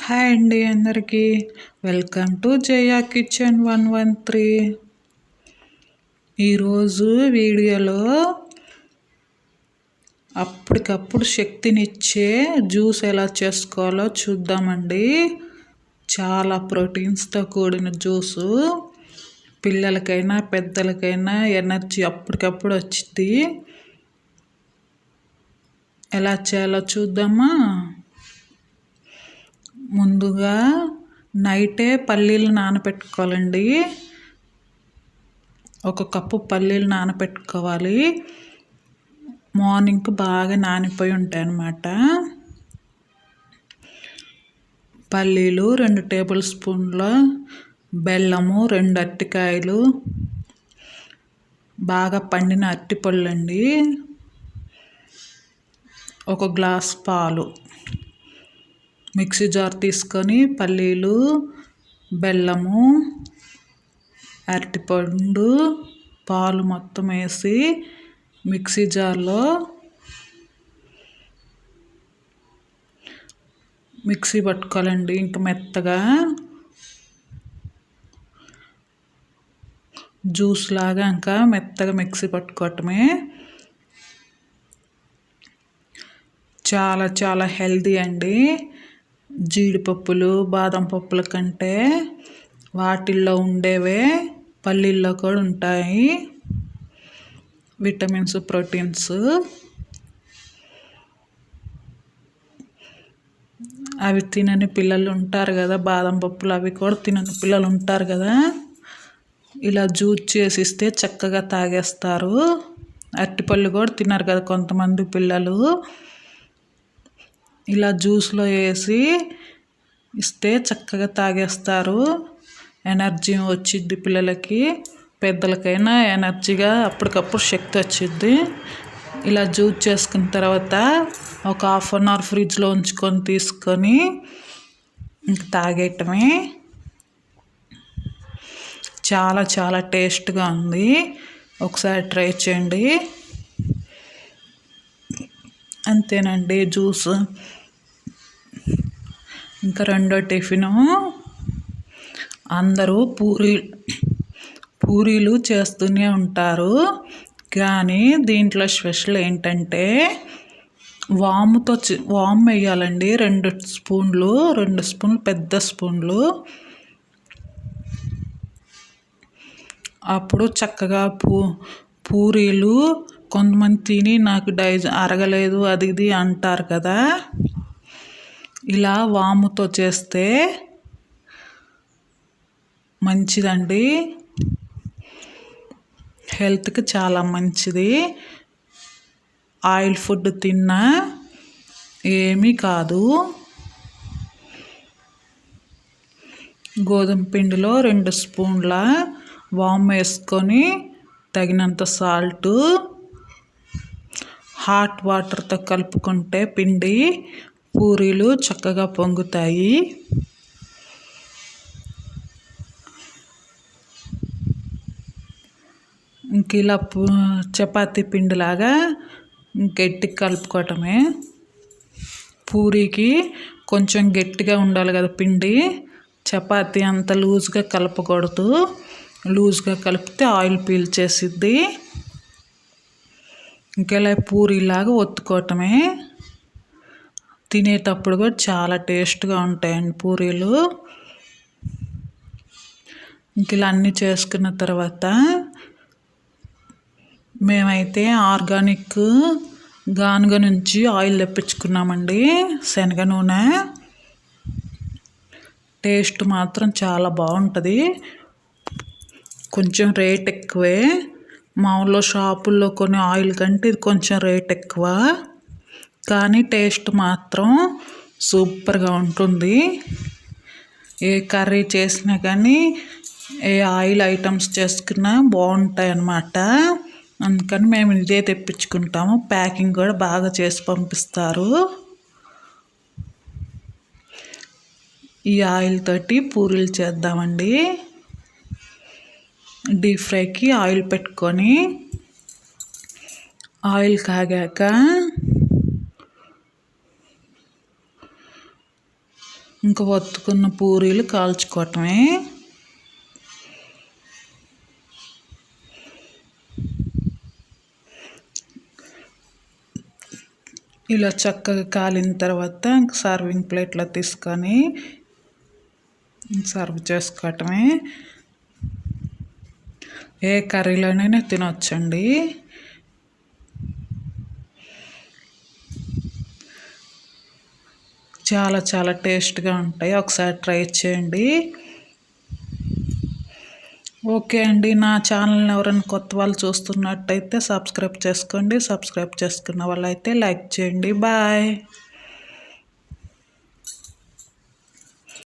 Hi అండి అందరికీ welcome to Jaya kitchen 113. ఈరోజు వీడియోలో అప్పటికప్పుడు శక్తినిచ్చే జ్యూస్ ఎలా చేసుకోవాలో చూద్దామండి. చాలా ప్రోటీన్స్తో కూడిన జ్యూసు, పిల్లలకైనా పెద్దలకైనా ఎనర్జీ అప్పటికప్పుడు వచ్చింది. ఎలా చేయాలో చూద్దామా. ముందుగా నైటే పల్లీలు నానబెట్టుకోవాలండి. 1 కప్పు పల్లీలు నానబెట్టుకోవాలి. మార్నింగ్కి బాగా నానిపోయి ఉంటాయి అన్నమాట. పల్లీలు 2 టేబుల్ స్పూన్ల బెల్లము, 2 అరటికాయలు, బాగా పండిన అరటిపళ్ళు అండి, 1 గ్లాస్ పాలు. మిక్సీ జార్ తీసుకొని పల్లీలు, బెల్లము, అరటిపండు, పాలు మొత్తం వేసి మిక్సీ జార్లో మిక్సీ పట్టుకోవాలండి. ఇంకా మెత్తగా జ్యూస్ లాగా ఇంకా మెత్తగా మిక్సీ పట్టుకోవటమే. చాలా చాలా హెల్తీ అండి. జీడిపప్పులు, బాదం పప్పుల కంటే వాటిల్లో ఉండేవే పల్లీల్లో కూడా ఉంటాయి విటమిన్స్, ప్రోటీన్స్. అవి తినని పిల్లలు ఉంటారు కదా, బాదం పప్పులు అవి కూడా తినని పిల్లలు ఉంటారు కదా, ఇలా జ్యూస్ చేసిస్తే చక్కగా తాగేస్తారు. అరటిపళ్ళు కూడా తిన్నారు కదా కొంతమంది పిల్లలు, ఇలా జ్యూస్లో వేసి ఇస్తే చక్కగా తాగేస్తారు. ఎనర్జీ వచ్చిద్ది పిల్లలకి, పెద్దలకైనా ఎనర్జీగా అప్పటికప్పుడు శక్తి వచ్చిద్ది. ఇలా జ్యూస్ చేసుకున్న తర్వాత ఒక 1/2 అవర్ ఫ్రిడ్జ్లో ఉంచుకొని తీసుకొని ఇంక తాగేయటమే. చాలా చాలా టేస్ట్గా ఉంది, ఒకసారి ట్రై చేయండి. అంతేనండి జ్యూస్. ఇంకా రెండో టిఫిను, అందరూ పూరీలు చేస్తూనే ఉంటారు, కానీ దీంట్లో స్పెషల్ ఏంటంటే వాము వేయాలండి. 2 స్పూన్లు పెద్ద స్పూన్లు. అప్పుడు చక్కగా పూరీలు కొంతమంది తిని నాకు అరగలేదు అది ఇది అంటారు కదా, ఇలా వాముతో చేస్తే మంచిదండి, హెల్త్కి చాలా మంచిది. ఆయిల్ ఫుడ్ తిన్నా ఏమీ కాదు. గోధుమ పిండిలో 2 స్పూన్ల వాము వేసుకొని తగినంత సాల్టు, హాట్ వాటర్తో కలుపుకుంటే పిండి పూరీలు చక్కగా పొంగుతాయి. ఇంక ఇలా చపాతీ పిండిలాగా గట్టిగా కలుపుకోవటమే. పూరీకి కొంచెం గట్టిగా ఉండాలి కదా పిండి, చపాతీ అంత లూజ్గా కలపకూడదు. లూజ్గా కలిపితే ఆయిల్ పీల్చేసిద్ది. ఇంకెలా పూరీలాగా ఒత్తుకోవటమే. తినేటప్పుడు కూడా చాలా టేస్ట్గా ఉంటాయండి పూరీలు. ఇంక ఇలా అన్నీ చేసుకున్న తర్వాత మేమైతే ఆర్గానిక్ గానుగ నుంచి ఆయిల్ తెప్పించుకున్నామండి, శనగ నూనె. టేస్ట్ మాత్రం చాలా బాగుంటుంది. కొంచెం రేట్ ఎక్కువే, మామూలు షాపుల్లో కొన్ని ఆయిల్ కంటే ఇది కొంచెం రేట్ ఎక్కువ, కానీ టేస్ట్ మాత్రం సూపర్గా ఉంటుంది. ఏ కర్రీ చేసినా కానీ, ఏ ఆయిల్ ఐటమ్స్ చేసుకున్నా బాగుంటాయి అన్నమాట. అందుకని మేము ఇదే తెప్పించుకుంటాము. ప్యాకింగ్ కూడా బాగా చేసి పంపిస్తారు. ఈ ఆయిల్ తోటి పూరీలు చేద్దామండి. డీప్ ఫ్రైకి ఆయిల్ పెట్టుకొని ఆయిల్ కాగాక ఇంకా ఒత్తుకున్న పూరీలు కాల్చుకోవటమే. ఇలా చక్కగా కాలిన తర్వాత ఇంక సర్వింగ్ ప్లేట్లో తీసుకొని సర్వ్ చేసుకోవటమే. ఏ కర్రీలోనైనా తినొచ్చండి. చాలా చాలా టేస్ట్గా ఉంటాయి. ఒకసారి ట్రై చేయండి. ఓకే అండి, నా ఛానల్ని ఎవరైనా కొత్త వాళ్ళు చూస్తున్నట్టయితే సబ్స్క్రైబ్ చేసుకోండి. సబ్స్క్రైబ్ చేసుకున్న వాళ్ళైతే లైక్ చేయండి. బాయ్.